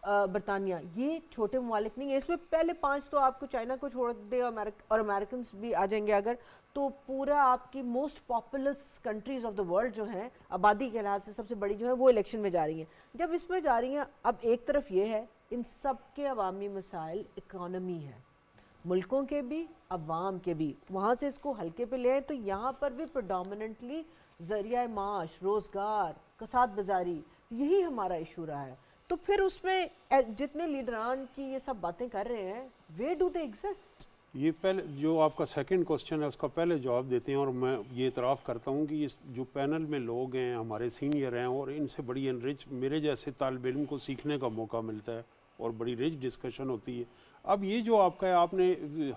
बरतानिया, ये छोटे ममालिक नहीं है। इसमें पहले 5 तो आपको चाइना को छोड़ दे और अमेरिकन भी आ जाएंगे अगर, तो पूरा आपकी most populous countries of the world जो हैं, आबादी के लिहाज से सबसे बड़ी जो है वो इलेक्शन में जा रही हैं। जब इसमें जा रही हैं, अब एक तरफ ये है, इन सब के अवामी मसाइल इकॉनमी है, मुल्कों के भी अवाम के भी, वहाँ से इसको हल्के पे ले आए तो यहाँ पर भी प्रेडोमिनेंटली ज़रिया माश, रोज़गार, कसाद बाजारी, यही हमारा इशू रहा है। तो फिर उसमें जितने लीडरान की ये सब बातें कर रहे हैं, वे डू दे एग्जिस्ट? ये पहले जो आपका सेकंड क्वेश्चन है उसका पहले जवाब देते हैं, और मैं ये इतराफ़ करता हूँ कि ये जो पैनल में लोग हैं हमारे सीनियर हैं, और इनसे बड़ी एनरिच मेरे जैसे तालिब इल्म को सीखने का मौका मिलता है और बड़ी रिच डिस्कशन होती है। अब ये जो आपका है,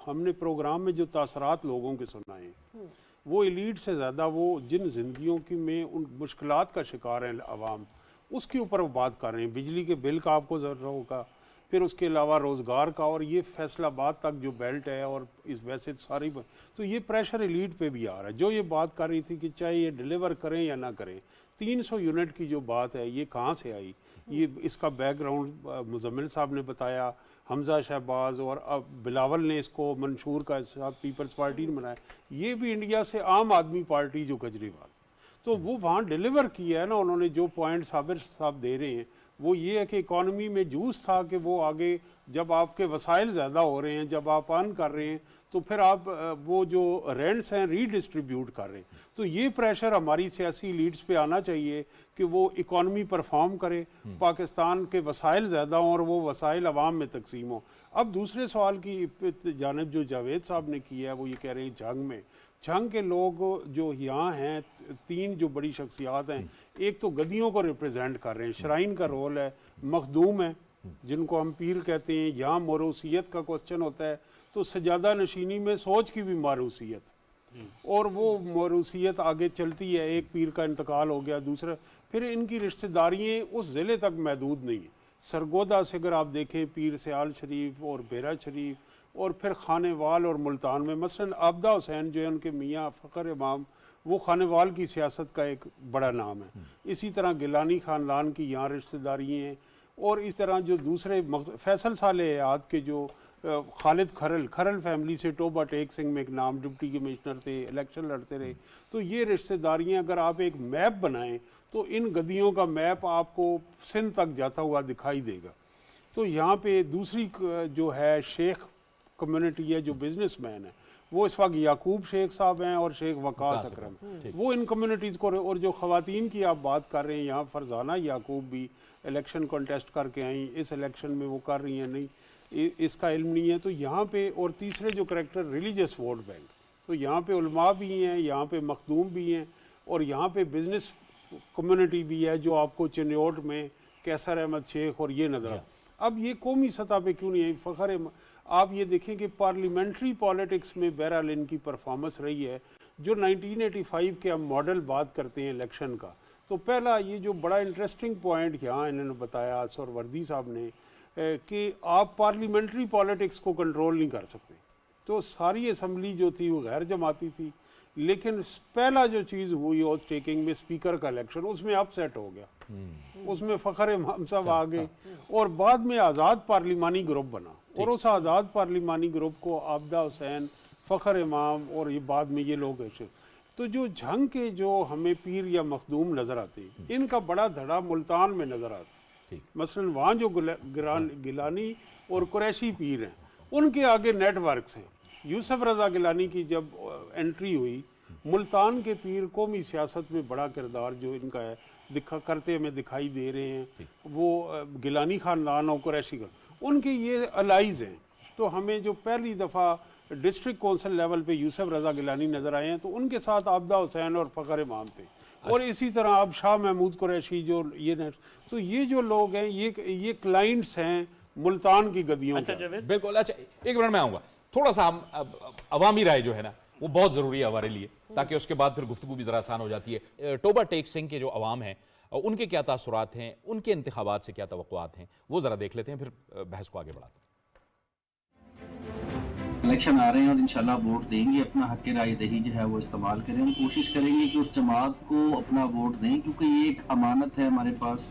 हमने प्रोग्राम में जो तासरात लोगों के सुनाए हैं, वो एलीट से ज़्यादा वो जिन ज़िंदगियों की में उन मुश्किलात का शिकार हैं आवाम, उसके ऊपर वो बात कर रहे हैं। बिजली के बिल का आपको ज़रूरत होगा, फिर उसके अलावा रोज़गार का, और ये फैसलाबाद तक जो बेल्ट है, और इस वैसे सारी, तो ये प्रेशर एलीट पे भी आ रहा है। जो ये बात कर रही थी कि चाहे ये डिलीवर करें या ना करें, 300 यूनिट की जो बात है, ये कहाँ से आई? ये इसका बैकग्राउंड मुजम्मिल साहब ने बताया, हमजा शहबाज और अब बिलावल ने इसको मंशूर का पीपल्स पार्टी ने बनाया। ये भी इंडिया से आम आदमी पार्टी जो केजरीवाल, तो वो वहाँ डिलीवर किया है ना उन्होंने। जो पॉइंट साबिर साहब दे रहे हैं वो ये है कि इकॉनमी में जूस था कि वो आगे, जब आपके वसाइल ज़्यादा हो रहे हैं, जब आप अर्न कर रहे हैं, तो फिर आप वो जो रेंट्स हैं रीडिस्ट्रीब्यूट कर रहे हैं। तो ये प्रेशर हमारी सियासी लीड्स पे आना चाहिए कि वो इकॉनमी परफॉर्म करे, पाकिस्तान के वसाइल ज़्यादा हों और वो वसाइल अवाम में तकसीम हो। अब दूसरे सवाल की जानिब जो जावेद साहब ने किया है, वो ये कह रहे हैं जंग के लोग जो यहाँ हैं, 3 जो बड़ी शख्सियात हैं, एक तो गदियों को रिप्रेजेंट कर रहे हैं, शराइन का रोल है, मखदूम है जिनको हम पीर कहते हैं। यहाँ मरूसियत का क्वेश्चन होता है, तो सजादा नशीनी में सोच की भी मारूसियत, और वो मारूसियत आगे चलती है। एक पीर का इंतकाल हो गया, दूसरा, फिर इनकी रिश्तेदारियाँ उस ज़िले तक महदूद नहीं है। सरगोदा से अगर आप देखें, पीर सयाल शरीफ और बेरा शरीफ, और फिर खानेवाल और मुल्तान में मसलन आबदा हुसैन जो है उनके मियाँ फ़खर इमाम, वो खानेवाल की सियासत का एक बड़ा नाम है। इसी तरह गिलानी ख़ानदान की यहाँ रिश्तेदारी हैं, और इस तरह जो दूसरे फैसल सालेहात के जो खालिद खरल फैमिली से टोबा टेक सिंह में एक नाम, डिप्टी कमिश्नर थे, इलेक्शन लड़ते रहे। तो ये रिश्तेदारियाँ अगर आप एक मैप बनाएं तो इन गदियों का मैप आपको सिंध तक जाता हुआ दिखाई देगा। तो यहाँ पे दूसरी जो है शेख कम्युनिटी है, जो बिजनेसमैन है, वो इस वक्त याकूब शेख साहब हैं और शेख वकास अकरम, वो इन कम्युनिटीज़ को, और जो ख़वातीन की आप बात कर रहे हैं, यहाँ फरजाना याकूब भी इलेक्शन कॉन्टेस्ट करके आई, इस इलेक्शन में वो कर रही हैं, नहीं इसका इल्म नहीं है। तो यहाँ पे, और तीसरे जो करैक्टर रिलीजियस वोट बैंक, तो यहाँ पे उलमा भी हैं, यहाँ पे मखदूम भी हैं, और यहाँ पे बिजनेस कम्युनिटी भी है, जो आपको चिन्योट में कैसर अहमद शेख और ये नज़र। अब ये कौमी सतह पे क्यों नहीं है? फ़खर आप ये देखें कि पार्लियामेंट्री पॉलिटिक्स में बहरहाल इनकी परफॉर्मेंस रही है। जो 1985 के हम मॉडल बात करते हैं इलेक्शन का, तो पहला ये जो बड़ा इंटरेस्टिंग पॉइंट यहाँ इन्होंने बताया असर वर्दी साहब ने, कि आप पार्लियामेंट्री पॉलिटिक्स को कंट्रोल नहीं कर सकते। तो सारी असम्बली जो थी वो गैर जमाती थी, लेकिन पहला जो चीज़ हुई और टेकिंग में स्पीकर का इलेक्शन, उसमें अपसेट हो गया, उसमें फ़खर इमाम साहब आ गए और बाद में आज़ाद पार्लिमानी ग्रुप बना, और उस आज़ाद पार्लिमानी ग्रुप को आबदा हुसैन, फ़खर इमाम और ये बाद में ये लोग ऐसे, तो जो झंग के जो हमें पीर या मखदूम नज़र आते, इनका बड़ा धड़ा मुल्तान में नज़र आता। मसलन वहाँ जो गिलानी और कुरैशी पीर हैं, उनके आगे नेटवर्क्स हैं। यूसुफ रज़ा गिलानी की जब एंट्री हुई, मुल्तान के पीर कौमी सियासत में बड़ा किरदार जो इनका है करते हमें दिखाई दे रहे हैं, वो गिलानी ख़ानदान और कुरैशी का, उनके ये अलाइज हैं। तो हमें जो पहली दफ़ा डिस्ट्रिक्ट कौंसिल लेवल पे यूसुफ रज़ा गिलानी नज़र आए हैं, तो उनके साथ आबदा हुसैन और फ़खर इमाम थे, और इसी तरह अब शाह महमूद कुरैशी जो ये, तो ये जो लोग हैं ये क्लाइंट्स हैं मुल्तान की गद्दियों के। बिल्कुल। अच्छा, एक मिनट में आऊँगा, थोड़ा सा हम अवामी राय जो है ना वो बहुत ज़रूरी है हमारे लिए, ताकि उसके बाद फिर गुफ्तगू भी ज़रा आसान हो जाती है। टोबा टेक सिंह के जो अवाम हैं उनके क्या तासुरात हैं, उनके इंतखाबात से क्या तवक्कुआत हैं, वो ज़रा देख लेते हैं, फिर बहस को आगे बढ़ाते हैं। इलेक्शन आ रहे हैं और इंशाल्लाह वोट देंगे, अपना हक राय दही जो है वो इस्तेमाल करें, हम कोशिश करेंगे कि उस जमात को अपना वोट दें, क्योंकि ये एक अमानत है हमारे पास,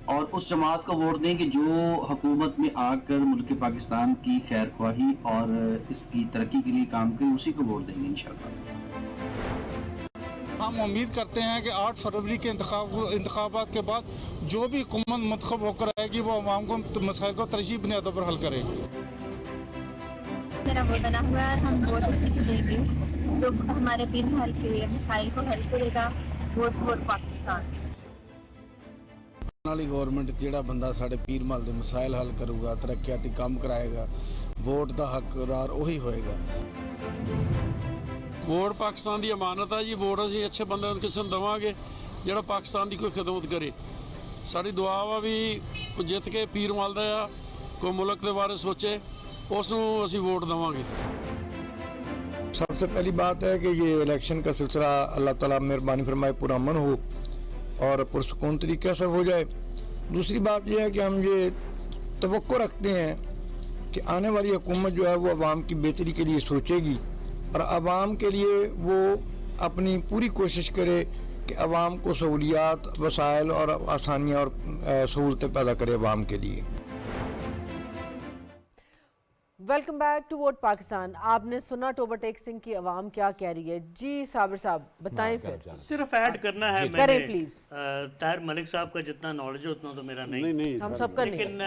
और उस जमात को वोट दें कि जो हुकूमत में आकर मुल्क पाकिस्तान की खैर ख्वाही और इसकी तरक्की के लिए काम करे, उसी को वोट देंगे इंशाल्लाह। हम उम्मीद करते हैं कि 8 फरवरी के इंतखाबात के बाद जो भी हुकूमत मुंतखब होकर आएगी वो अवाम को मसाइल को तरजीह बुनियादों पर हल करेगी। मेरा वोट बना हुआ है, हम वोट उसी को देंगे जो हमारे पीर हल के मसाइल को हल करेगा। वोट पाकिस्तान वाली गवर्नमेंट ਜਿਹੜਾ ਬੰਦਾ ਸਾਡੇ ਪੀਰ ਮਹੱਲ ਦੇ ਮਸਾਇਲ ਹੱਲ ਕਰੂਗਾ, ਤਰੱਕੀਆਤੀ ਕੰਮ ਕਰਾਏਗਾ, ਵੋਟ ਦਾ ਹੱਕਦਾਰ ਉਹੀ ਹੋਏਗਾ। ਵੋਟ ਪਾਕਿਸਤਾਨ ਦੀ ਅਮਾਨਤ ਹੈ ਜੀ, ਵੋਟ ਅਸੀਂ ਅੱਛੇ ਬੰਦੇ ਨੂੰ ਕਿਸੇ ਨੂੰ ਦੇਵਾਂਗੇ ਜਿਹੜਾ ਪਾਕਿਸਤਾਨ ਦੀ ਕੋਈ ਖਿਦਮਤ ਕਰੇ। ਸਾਡੀ ਦੁਆ ਵਾ ਵੀ ਕੋਈ ਜਿੱਤ ਕੇ ਪੀਰ ਮਹੱਲ ਦਾ ਆ, ਕੋਈ ਮੁਲਕ ਦੇ ਬਾਰੇ ਸੋਚੇ, ਉਸ ਨੂੰ ਅਸੀਂ ਵੋਟ ਦੇਵਾਂਗੇ। सबसे पहली बात है कि ये इलेक्शन का सिलसिला अल्लाह ताला मेहरबानी फरमाए पूरा अमन हो और पुरसकून तरीके से हो जाए। दूसरी बात यह है कि हम ये तवक्को रखते हैं कि आने वाली हुकूमत जो है वो आवाम की बेहतरी के लिए सोचेगी और आवाम के लिए वो अपनी पूरी कोशिश करे कि आवाम को सहूलियात, वसाइल और आसानियाँ और सहूलतें पैदा करे आवाम के लिए। Welcome back to vote Pakistan. आपने सुना टोबा टेक सिंह की आवाम क्या कह रही है। जी साबिर साहब बताएं फिर। सिर्फ ऐड करना है, करें प्लीज। ताहिर मलिक साहब का जितना नॉलेज है उतना तो मेरा नहीं, हम सबका नहीं। लेकिन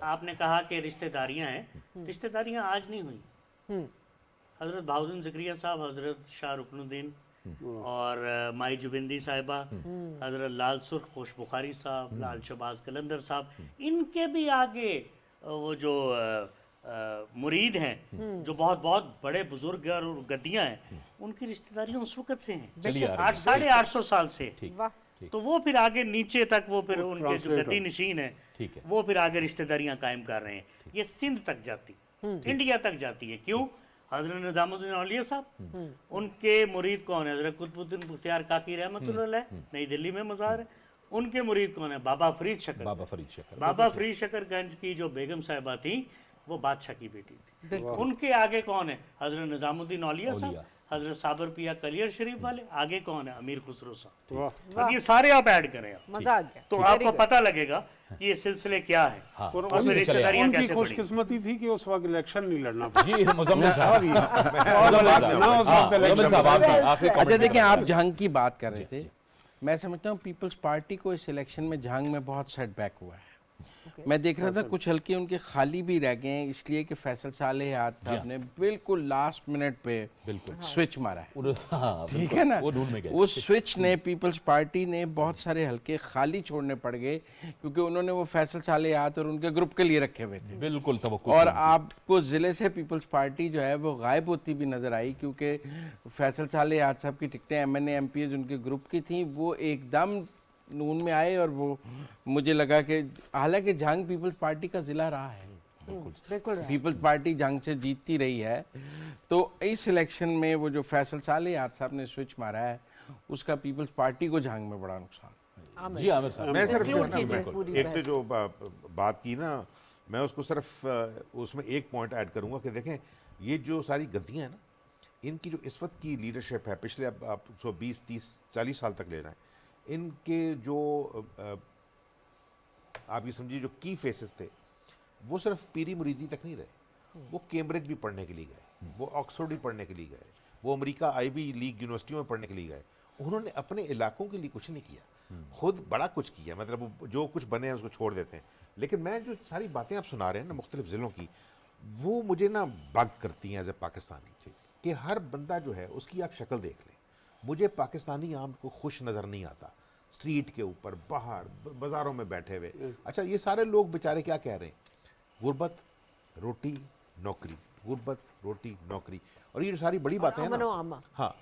आपने कहा कि रिश्तेदारियां हैं, रिश्तेदारियां आज नहीं हुई। हजरत बहाउद्दीन ज़करिया साहब, हजरत शाह रुकनुद्दीन और माई जुबिंदी साहिबा, हजरत लाल सुर्ख पोश बुखारी साहब, लाल शहबाज कलंदर साहब, इनके भी आगे वो जो मुरीद हैं जो बहुत बहुत बड़े बुजुर्ग और गद्दियाँ हैं, उनकी रिश्तेदारियाँ उस वक्त से हैं, 850 साल से। तो वो फिर आगे नीचे तक वो फिर उनके जो गद्दी नशीन है वो फिर आगे रिश्तेदारियाँ कायम कर रहे हैं। ये सिंध तक जाती, इंडिया तक जाती है। क्यों? हजरत निज़ामुद्दीन औलिया साहब, उनके मुरीद कौन है? हजरत कुतुबुद्दीन बख्तियार काकी रहमतुल्लाह अलैह, नई दिल्ली में मज़ार है। उनके मुरीद कौन है? बाबा फरीद शकर। बाबा फरीद शकरगंज की जो बेगम साहिबा थी वो बादशाह की बेटी थी। उनके आगे कौन है? हजरत निज़ामुद्दीन औलिया साहब, हजरत साबर पिया कलियर शरीफ वाले, आगे कौन है? अमीर खुसरो साहब। तो ये सारे आप ऐड करें, मजा आ गया। तो आपको पता लगेगा ये सिलसिले क्या है। उनकी खुशकिस्मती थी कि उस वक्त इलेक्शन नहीं लड़ना पड़ा। जी मुज़म्मिल साहब। अच्छा देखिए, आप जंग की बात कर रहे थे, मैं समझता हूँ पीपल्स पार्टी को इस इलेक्शन में जंग में बहुत सेटबैक हुआ है। मैं देख रहा था कुछ हल्के उनके खाली भी रह गए हैं, इसलिए कि फैसल सालेह साहब ने बिल्कुल लास्ट मिनट पे स्विच मारा है। ठीक है ना, उस स्विच ने पीपल्स पार्टी ने बहुत सारे हल्के खाली छोड़ने पड़ गए, क्योंकि उन्होंने वो फैसल सालेह और उनके ग्रुप के लिए रखे हुए थे। बिल्कुल तवक्कुल। और आपको ज़िले से पीपल्स पार्टी जो है वो गायब होती भी नज़र आई, क्योंकि फैसल सालेह साहब की टिकटें MNA MPs उनके ग्रुप की थी, वो एकदम नून में आए। और वो मुझे लगा कि हालांकि जंग पीपल्स पार्टी का ज़िला रहा है, बिल्कुल पीपल्स पार्टी जंग से जीतती रही है, तो इस इलेक्शन में वो जो फैसल सालेह साहब ने स्विच मारा है उसका पीपल्स पार्टी को जंग में बड़ा नुकसान। जी आमिर साहब, मैं सिर्फ एक तो जो बात की ना, मैं उसको सिर्फ उसमें एक पॉइंट ऐड करूंगा कि देखें ये जो सारी गद्दियाँ हैं ना, इनकी जो इस वक्त की लीडरशिप है, पिछले अब आप 120, 30, 40 साल तक लेना है, इनके जो आप ये समझिए जो की फेसेस थे, वो सिर्फ पीरी मुरीदी तक नहीं रहे, वो कैम्ब्रिज भी पढ़ने के लिए गए, वो ऑक्सफोर्ड भी पढ़ने के लिए गए, वो अमेरिका आईवी लीग यूनिवर्सिटियों में पढ़ने के लिए गए। उन्होंने अपने इलाकों के लिए कुछ नहीं किया, खुद बड़ा कुछ किया, मतलब वो जो कुछ बने हैं उसको छोड़ देते हैं। लेकिन मैं जो सारी बातें आप सुना रहे हैं ना मुख्तलिफ ज़िलों की, वो मुझे ना बग करती हैं एज ए पाकिस्तानी, कि हर बंदा जो है उसकी आप शक्ल देख लें। मुझे पाकिस्तानी आम को खुश नज़र नहीं आता, स्ट्रीट के ऊपर, बाहर, बाज़ारों में बैठे हुए। अच्छा, ये सारे लोग बेचारे क्या कह रहे हैं? गुर्बत, रोटी, नौकरी, गुर्बत, रोटी, नौकरी, और ये जो सारी बड़ी बातें हैं ना, हाँ,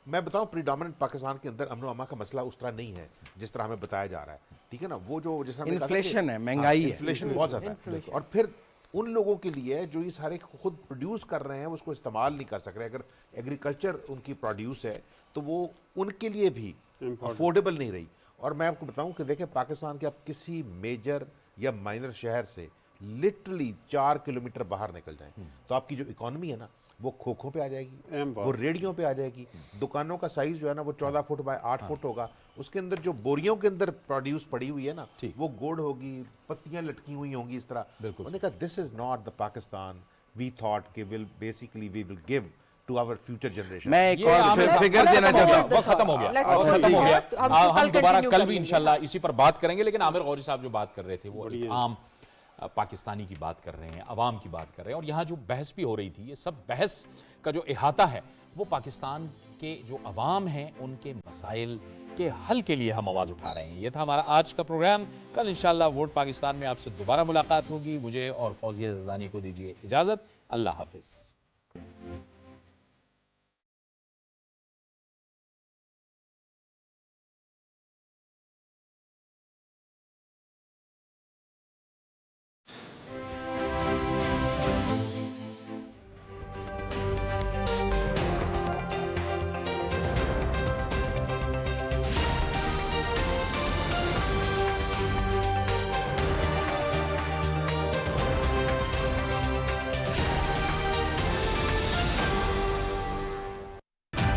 मैं बताऊं, प्रीडोमिनेंट पाकिस्तान के अंदर अमनो अमा का मसला उस तरह नहीं है जिस तरह हमें बताया जा रहा है, ठीक है ना। वो जो जिस तरह इन्फ्लेशन है, महंगाई है, इन्फ्लेशन बहुत ज़्यादा है, और फिर उन लोगों के लिए जो ये सारे खुद प्रोड्यूस कर रहे हैं उसको इस्तेमाल नहीं कर सक रहे। अगर एग्रीकल्चर उनकी प्रोड्यूस है तो वो उनके लिए भी अफोर्डेबल नहीं रही। और मैं आपको बताऊं कि देखें, पाकिस्तान के आप किसी मेजर या माइनर शहर से लिटरली 4 किलोमीटर बाहर निकल जाएं तो आपकी जो इकॉनमी है ना, वो खोखों पे आ जाएगी, वो रेडियों पे आ जाएगी। दुकानों का साइज जो है ना, वो 14 फुट बाय 8 फुट होगा। उसके अंदर जो बोरियों के अंदर प्रोड्यूस पड़ी हुई है ना, वो गुड़ होगी, पत्तियां लटकी हुई होंगी इस तरह। उन्होंने कहा this is not the Pakistan we thought कि will basically we will give to our future generation. मैं एक और फिगर देना चाहता हूं। वक्त खत्म हो गया, हम दोबारा कल भी इंशाल्लाह इसी पर बात करेंगे। लेकिन आमिर गौरी साहब जो बात कर रहे थे वो आम पाकिस्तानी की बात कर रहे हैं, अवाम की बात कर रहे हैं, और यहाँ जो बहस भी हो रही थी, ये सब बहस का जो इहाता है वो पाकिस्तान के जो अवाम हैं उनके मसाइल के हल के लिए हम आवाज़ उठा रहे हैं। ये था हमारा आज का प्रोग्राम। कल इंशाल्लाह वोट पाकिस्तान में आपसे दोबारा मुलाकात होगी। मुझे और फौजिया ज़रदानी को दीजिए इजाज़त। अल्लाह हाफिज़।